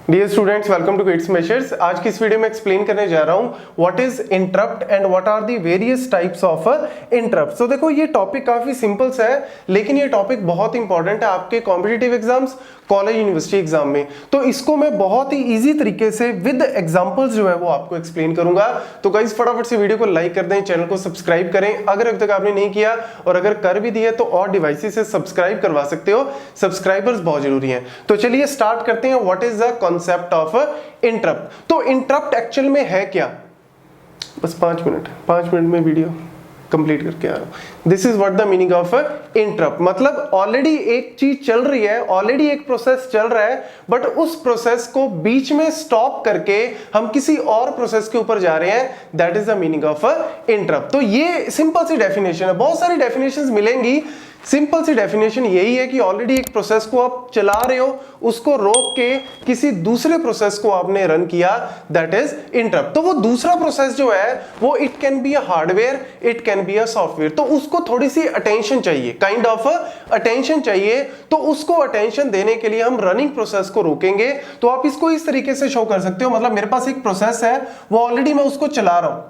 Dear students, welcome to kids measures. आज की इस वीडियो में एक्सप्लेन करने जा रहा हूं what is interrupt and what are the various types of interrupt. तो देखो, ये टॉपिक काफी सिंपल सा है, लेकिन ये टॉपिक बहुत इंपॉर्टेंट है आपके competitive exams, college university exam में। तो इसको मैं बहुत ही इजी तरीके से विद एग्जांपल्स जो है वो आपको एक्सप्लेन करूंगा। तो गाइस, फटाफट से वीडियो को लाइक कर दें, चैनल को सब्सक्राइब करें अगर अभी तक आपने नहीं किया, और अगर कर भी दिया तो और डिवाइसेस से सब्सक्राइब करवा सकते हो। सब्सक्राइबर्स बहुत जरूरी हैं। तो चलिए स्टार्ट करते हैं। What is the concept of interrupt. तो इंटरप्ट एक्चुअल में है क्या? बस 5 मिनट में वीडियो कंप्लीट करके आ रहा हूं। This is what the meaning of interrupt. मतलब ऑलरेडी एक चीज चल रही है, ऑलरेडी एक प्रोसेस चल रहा है, बट उस प्रोसेस को बीच में स्टॉप करके हम किसी और प्रोसेस के ऊपर जा रहे हैं। That is the meaning of interrupt. तो ये सिंपल सी डेफिनेशन है, बहुत सारी डेफिनेशंस मिलेंगी। सिंपल सी डेफिनेशन यही है कि ऑलरेडी एक प्रोसेस को आप चला रहे हो, उसको रोक के किसी दूसरे प्रोसेस को आपने रन किया, दैट इज इंटरप्ट। तो वो दूसरा प्रोसेस जो है वो it can be a hardware, it can be a software. तो उसको थोड़ी सी अटेंशन चाहिए, काइंड ऑफ अटेंशन चाहिए। तो उसको अटेंशन देने के लिए हम रनिंग प्रोसेस को रोकेंगे। तो आप इसको इस तरीके से शो कर सकते हो, मतलब मेरे पास एक प्रोसेस है, वो ऑलरेडी मैं उसको चला रहा हूं,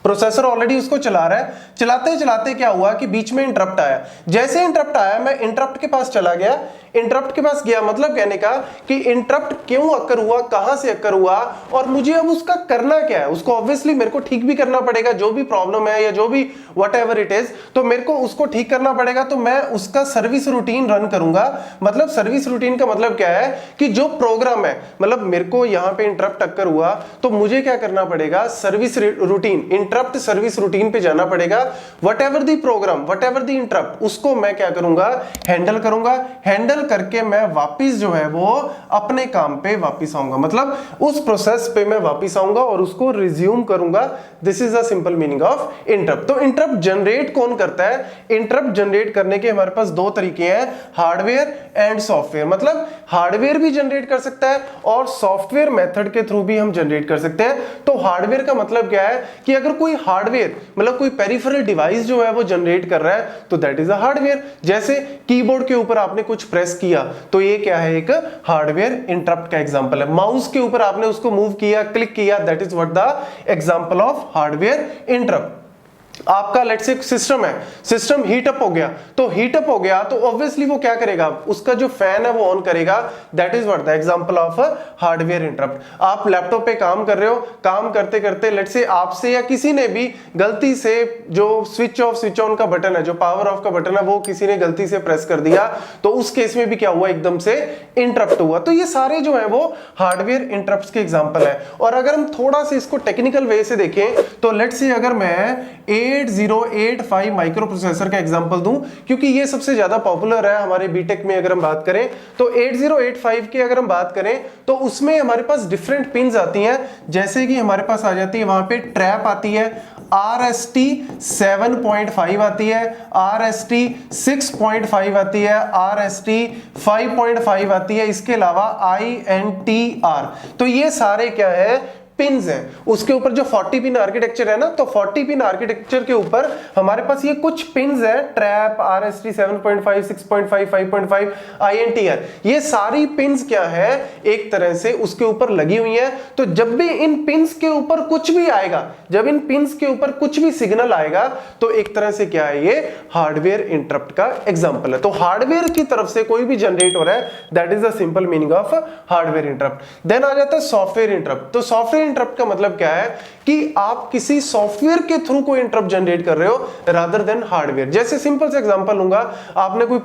प्रोसेसर ऑलरेडी उसको चला रहा है। चलाते चलाते क्या हुआ कि बीच में इंटरप्ट आया। जैसे इंटरप्ट आया, मैं इंटरप्ट के पास चला गया। इंटरप्ट के पास गया मतलब कहने का कि इंटरप्ट क्यों अकर हुआ, कहां से अकर हुआ, और मुझे अब उसका करना क्या है। उसको ऑब्वियसली मेरे को ठीक भी करना पड़ेगा, जो भी प्रॉब्लम है या जो भी व्हाटएवर इट इज, तो मेरे को उसको ठीक करना पड़ेगा। तो मैं उसका सर्विस रूटीन रन करूंगा। मतलब सर्विस रूटीन का मतलब क्या है कि जो प्रोग्राम है, मतलब मेरे को यहां पे इंटरप्ट अकर हुआ तो मुझे क्या करना पड़ेगा, service routine, interrupt service routine पे जाना पड़ेगा। Whatever the program, whatever the interrupt, उसको मैं क्या करूंगा, हैंडल करूंगा। हैंडल करके मैं वापस जो है वो अपने काम पे वापस आऊंगा, मतलब उस प्रोसेस पे मैं वापस आऊंगा और उसको रिज्यूम करूंगा। This is the simple meaning of interrupt. तो इंटरप्ट जनरेट कौन करता है? इंटरप्ट जनरेट करने के हमारे पास दो तरीके हैं, हार्डवेयर एंड सॉफ्टवेयर। मतलब हार्डवेयर भी जनरेट कर सकता है और सॉफ्टवेयर मेथड के थ्रू भी हम जनरेट कर सकते हैं। तो हार्डवेयर का मतलब क्या है कि अगर कोई हार्डवेयर मतलब कोई पेरिफेरल डिवाइस जो है वो जनरेट कर रहा है तो दैट इज अ हार्डवेयर। जैसे कीबोर्ड के ऊपर आपने कुछ प्रेस किया तो ये क्या है, एक हार्डवेयर इंटरप्ट का एग्जांपल है। माउस के ऊपर आपने उसको मूव किया, क्लिक किया, that is what the example of hardware interrupt. आपका लेट्स से सिस्टम है, सिस्टम हीट अप हो गया, तो हीट अप हो गया तो ऑब्वियसली वो क्या करेगा, उसका जो फैन है वो ऑन करेगा। That is what the example of hardware interrupt. आप लैपटॉप पे काम कर रहे हो, काम करते करते लेट्स से आपसे या किसी ने भी गलती से जो स्विच ऑफ स्विच ऑन का बटन है, जो पावर ऑफ का बटन है, वो किसी ने गलती से प्रेस कर दिया, तो उस केस में भी क्या हुआ, एकदम से इंटरप्ट हुआ। तो ये सारे जो है वो हार्डवेयर इंटरप्ट्स के एग्जांपल है। और अगर हम थोड़ा सा इसको टेक्निकल वे से देखें तो लेट्स से अगर मैं 8085 माइक्रो प्रोसेसर का एग्जांपल दूं, क्योंकि ये सबसे ज्यादा पॉपुलर है हमारे बीटेक में। अगर हम बात करें तो 8085 की अगर हम बात करें तो उसमें हमारे पास डिफरेंट पिन्स आती हैं। जैसे कि हमारे पास आ जाती है वहां पे ट्रैप आती है, RST 7.5 आती है, RST 6.5 आती है, RST 5.5 आती है, इसके अलावा INTR। तो ये सारे क्या है, पिन्स हैं। उसके ऊपर जो 40 पिन आर्किटेक्चर है ना, तो 40 पिन आर्किटेक्चर के ऊपर हमारे पास ये कुछ पिन्स है, ट्रैप, RST 7.5, 6.5, 5.5, INTR। ये सारी पिन्स क्या है, एक तरह से उसके ऊपर लगी हुई है। तो जब भी इन पिन्स के ऊपर कुछ भी आएगा, जब इन पिन्स के ऊपर कुछ भी सिग्नल आएगा, तो एक तरह से क्या है, ये हार्डवेयर इंटरप्ट का एग्जांपल है। तो हार्डवेयर की तरफ से कोई भी जनरेट हो रहा है, that is the simple meaning of hardware interrupt. Then आ जाता है सॉफ्टवेयर इंटरप्ट। तो सॉफ्टवेयर इंटरप्ट का मतलब क्या है कि आप किसी सॉफ्टवेयर के थ्रू कोई इंटरप्ट जनरेट कर रहे हो रादर देन हार्डवेयर। जैसे सिंपल से एग्जांपल लूंगा, आपने कोई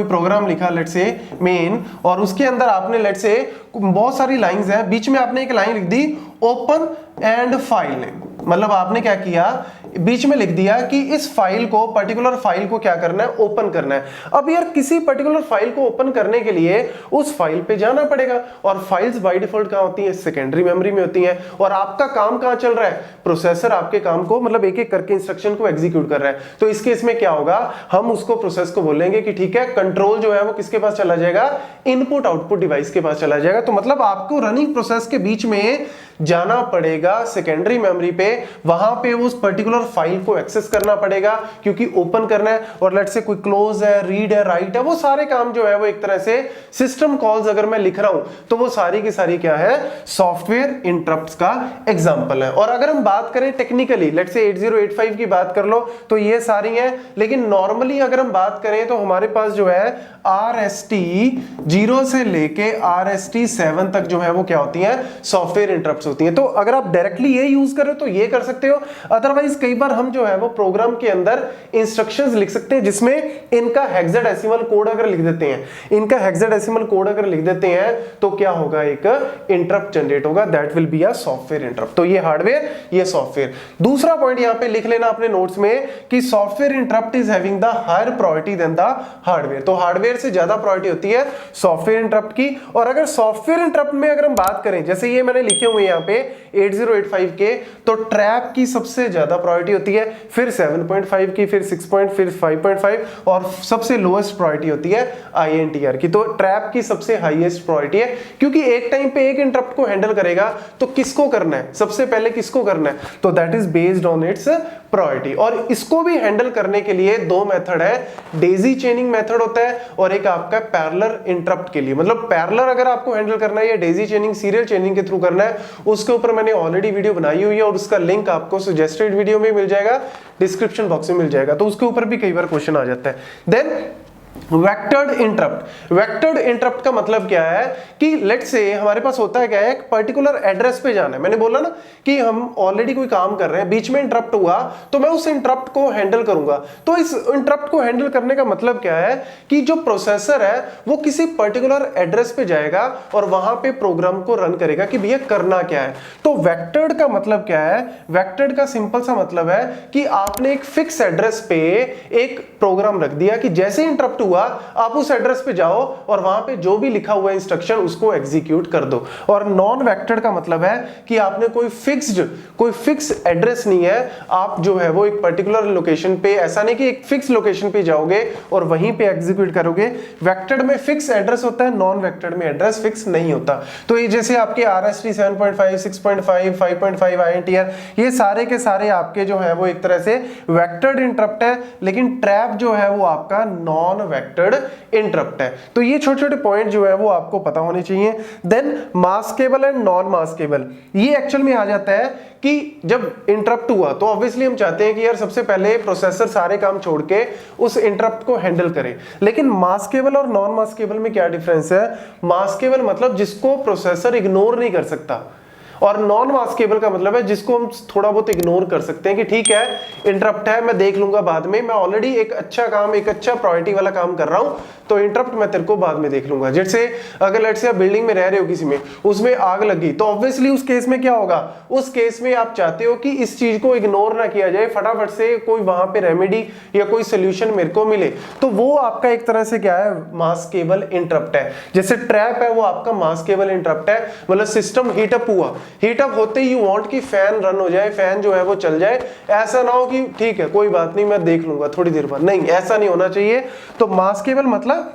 प्रोग्राम लिखा लेट्स से मेन, और उसके अंदर आपने लेट्स से बहुत सारी लाइंस हैं, बीच में आपने एक लाइन लिख दी ओपन एंड फाइल नेम। मतलब आपने क्या किया, बीच में लिख दिया कि इस फाइल को, पर्टिकुलर फाइल को क्या करना है, ओपन करना है। अब यार किसी पर्टिकुलर फाइल को ओपन करने के लिए उस फाइल पे जाना पड़ेगा, और फाइल्स बाय डिफॉल्ट कहां होती हैं, सेकेंडरी मेमोरी में होती हैं। और आपका काम कहां चल रहा है, प्रोसेसर आपके काम को मतलब एक एक करके इंस्ट्रक्शन को एग्जीक्यूट कर रहा है। तो इस केस में क्या होगा, हम उसको प्रोसेस को बोलेंगे कि ठीक है, कंट्रोल जो है वो किसके पास चला जाएगा, इनपुट आउटपुट डिवाइस के पास चला जाएगा। तो मतलब आपको रनिंग प्रोसेस के बीच में जाना पड़ेगा सेकेंडरी मेमोरी पे, वहां पे उस पर्टिकुलर फाइल को एक्सेस करना पड़ेगा क्योंकि ओपन करना है, और लेट्स से कोई क्लोज है, रीड है, राइट है, वो सारे काम जो है वो एक तरह से सिस्टम कॉल्स अगर मैं लिख रहा हूं तो वो सारी की सारी क्या है, सॉफ्टवेयर इंटरप्ट्स का एग्जांपल है। और अगर हम बात करें टेक्निकली, लेट्स से 8085 की बात कर लो तो ये सारी हैं, लेकिन नॉर्मली अगर हम बात करें तो हमारे पास जो है RST 0 से लेके RST 7 तक जो है वो क्या होती हैं, सॉफ्टवेयर इंटरप्ट्स होती हैं। तो अगर आप डायरेक्टली ये यूज करो तो ये कर सकते हो, अदरवाइज कई बार हम जो है वो प्रोग्राम के अंदर इंस्ट्रक्शंस लिख सकते हैं जिसमें इनका हेक्साडेसिमल कोड अगर लिख देते हैं, इनका हेक्साडेसिमल कोड अगर लिख देते हैं तो क्या होगा, एक इंटरप्ट जनरेट होगा, that will be a software interrupt. तो ये हार्डवेयर, ये सॉफ्टवेयर। दूसरा पॉइंट यहां पे लिख लेना अपने नोट्स में कि software interrupt is having the higher priority than the hardware. तो हार्डवेयर से ज्यादा प्रायोरिटी होती है सॉफ्टवेयर इंटरप्ट की। और अगर सॉफ्टवेयर इंटरप्ट में अगर हम बात करें, जैसे ये मैंने लिखे हुए यहां पे 8085 के, तो ट्रैप की सबसे ज्यादा प्रायोरिटी होती है, फिर 7.5 की, फिर 6 फिर 5.5, और सबसे लोएस्ट प्रायोरिटी होती है INTR की। तो ट्रैप की सबसे हाईएस्ट प्रायोरिटी है, क्योंकि एक टाइम पे एक इंटरप्ट को हैंडल करेगा तो किसको करना है, सबसे पहले किसको करना है, तो that is based on it's priority. और इसको भी हैंडल करने के लिए दो मेथड है, डेजी चेनिंग मेथड होता है और एक आपका पैरेलल इंटरप्ट के लिए, मतलब पैरेलल अगर आपको हैंडल करना है या डेजी चेनिंग सीरियल चेनिंग के थ्रू करना है, उसके ऊपर मैंने ऑलरेडी वीडियो बनाई हुई है और उसका लिंक आपको सजेस्टेड वीडियो में मिल जाएगा, डिस्क्रिप्शन बॉक्स में मिल जाएगा, तो उसके ऊपर भी कई बार क्वेश्चन आ जाता है। Then vectored interrupt. Vectored interrupt का मतलब क्या है कि लेट्स से हमारे पास होता है क्या है, एक पर्टिकुलर एड्रेस पे जाना है, मैंने बोला ना कि हम ऑलरेडी कोई काम कर रहे हैं, बीच में इंटरप्ट हुआ तो मैं उस इंटरप्ट को हैंडल करूंगा। तो इस इंटरप्ट को हैंडल करने का मतलब क्या है कि जो प्रोसेसर है वो किसी पर्टिकुलर एड्रेस पे जाएगा और वहां पे प्रोग्राम को रन करेगा कि भैया करना क्या है। तो वेक्टर्ड का मतलब क्या है, वेक्टर्ड का सिंपल सा मतलब है कि आपने एक फिक्स एड्रेस पे एक प्रोग्राम रख दिया कि जैसे इंटरप्ट हुआ आप उस एड्रेस पे जाओ और वहां पे जो भी लिखा हुआ है इंस्ट्रक्शन उसको एग्जीक्यूट कर दो। और नॉन वेक्टर्ड का मतलब है कि आपने कोई फिक्स एड्रेस नहीं है, आप जो है वो एक पर्टिकुलर लोकेशन पे, ऐसा नहीं कि एक फिक्स लोकेशन पे जाओगे और वहीं पे एग्जीक्यूट करोगे। वेक्टर्ड में फिक्स एड्रेस होता है, नॉन वेक्टर्ड में एड्रेस फिक्स नहीं होता। तो ये जैसे आपके RST 7.5, 6.5, 5.5 INTR, ये सारे के सारे आपके जो है वो एक तरह से वेक्टर्ड इंटरप्ट है, लेकिन ट्रैप जो है वो आपका नॉन वेक्टर्ड इंटरप्ट है। तो ये छोटे छोटे पॉइंट जो है वो आपको पता होने चाहिए। Then maskable and non maskable, ये एक्चुअल में आ जाता है कि जब इंटरप्ट हुआ तो ऑब्वियसली हम चाहते हैं कि यार सबसे पहले प्रोसेसर सारे काम छोड़ के उस इंटरप्ट को हैंडल करे। लेकिन मास्केबल और नॉन मास्केबल में क्या डिफरेंस है, मास्केबल मतलब जिसको प्रोसेसर इग्नोर नहीं कर सकता, और नॉन मास्केबल का मतलब है जिसको हम थोड़ा बहुत इग्नोर कर सकते हैं कि ठीक है इंटरप्ट है, मैं देख लूंगा बाद में, मैं ऑलरेडी एक अच्छा काम, एक अच्छा प्रायोरिटी वाला काम कर रहा हूं, तो इंटरप्ट मैं तेरे को बाद में देख लूंगा। जैसे अगर लेट्स से आप बिल्डिंग में रह रहे हो किसी में, उसमें आग लगी, तो ऑब्वियसली उस केस में क्या होगा, उस केस में आप चाहते हो कि इस चीज को इग्नोर ना किया जाए, फटाफट से कोई वहां पे रेमेडी या कोई सोल्यूशन मेरे को मिले, तो वो आपका एक तरह से क्या है, मास्केबल इंटरप्ट है। जैसे ट्रैप है वो आपका मास्केबल इंटरप्ट है, मतलब सिस्टम हीटअप हुआ, हीटअप होते ही यू वांट कि फैन रन हो जाए, फैन जो है वो चल जाए, ऐसा ना हो कि ठीक है कोई बात नहीं मैं देख लूंगा थोड़ी देर बाद, नहीं ऐसा नहीं होना चाहिए। तो मास्केबल मतलब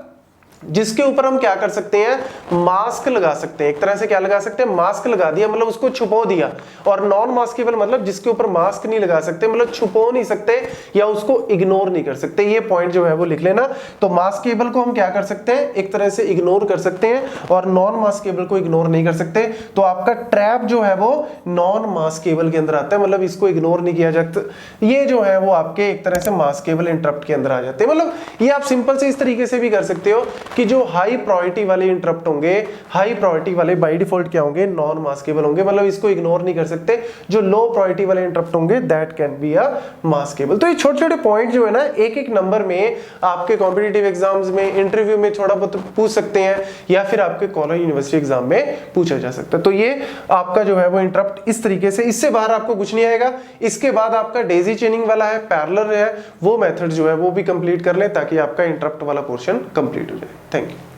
जिसके ऊपर हम क्या कर सकते हैं, मास्क लगा सकते हैं, एक तरह से क्या लगा सकते हैं, मास्क लगा दिया, मतलब उसको छुपो दिया। और नॉन मास्केबल मतलब जिसके ऊपर मास्क नहीं लगा सकते, मतलब छुपो नहीं सकते या उसको इग्नोर नहीं कर सकते। ये पॉइंट जो है वो लिख लेना। तो मास्केबल को हम क्या कर सकते हैं, एक तरह से इग्नोर कर सकते हैं, और नॉन मास्केबल को इग्नोर नहीं कर सकते। तो आपका ट्रैप जो है वो नॉन मास्केबल के अंदर आता है, मतलब इसको इग्नोर नहीं किया जाता। ये जो है वो आपके एक तरह से मास्केबल इंटरप्ट के अंदर आ जाते हैं। मतलब ये आप सिंपल से इस तरीके से भी कर सकते हो कि जो हाई प्रायोरिटी वाले इंटरप्ट होंगे, हाई प्रायोरिटी वाले बाय डिफॉल्ट क्या होंगे, नॉन मास्केबल होंगे, मतलब इसको इग्नोर नहीं कर सकते। जो लो प्रायोरिटी वाले इंटरप्ट होंगे that can be a maskable. तो ये छोटे छोटे पॉइंट जो है ना, एक एक नंबर में आपके कॉम्पिटिटिव एग्जाम्स में, इंटरव्यू में थोड़ा बहुत पूछ सकते हैं, या फिर आपके कॉलेज यूनिवर्सिटी एग्जाम में पूछा जा सकता है। तो ये आपका जो है वो इंटरप्ट इस तरीके से, इससे बाहर आपको कुछ नहीं आएगा। इसके बाद आपका डेजी चेनिंग वाला है, पैरेलल है, वो मेथड जो है वो भी कंप्लीट कर ले ताकि आपका इंटरप्ट वाला पोर्शन कंप्लीट हो जाए। Thank you.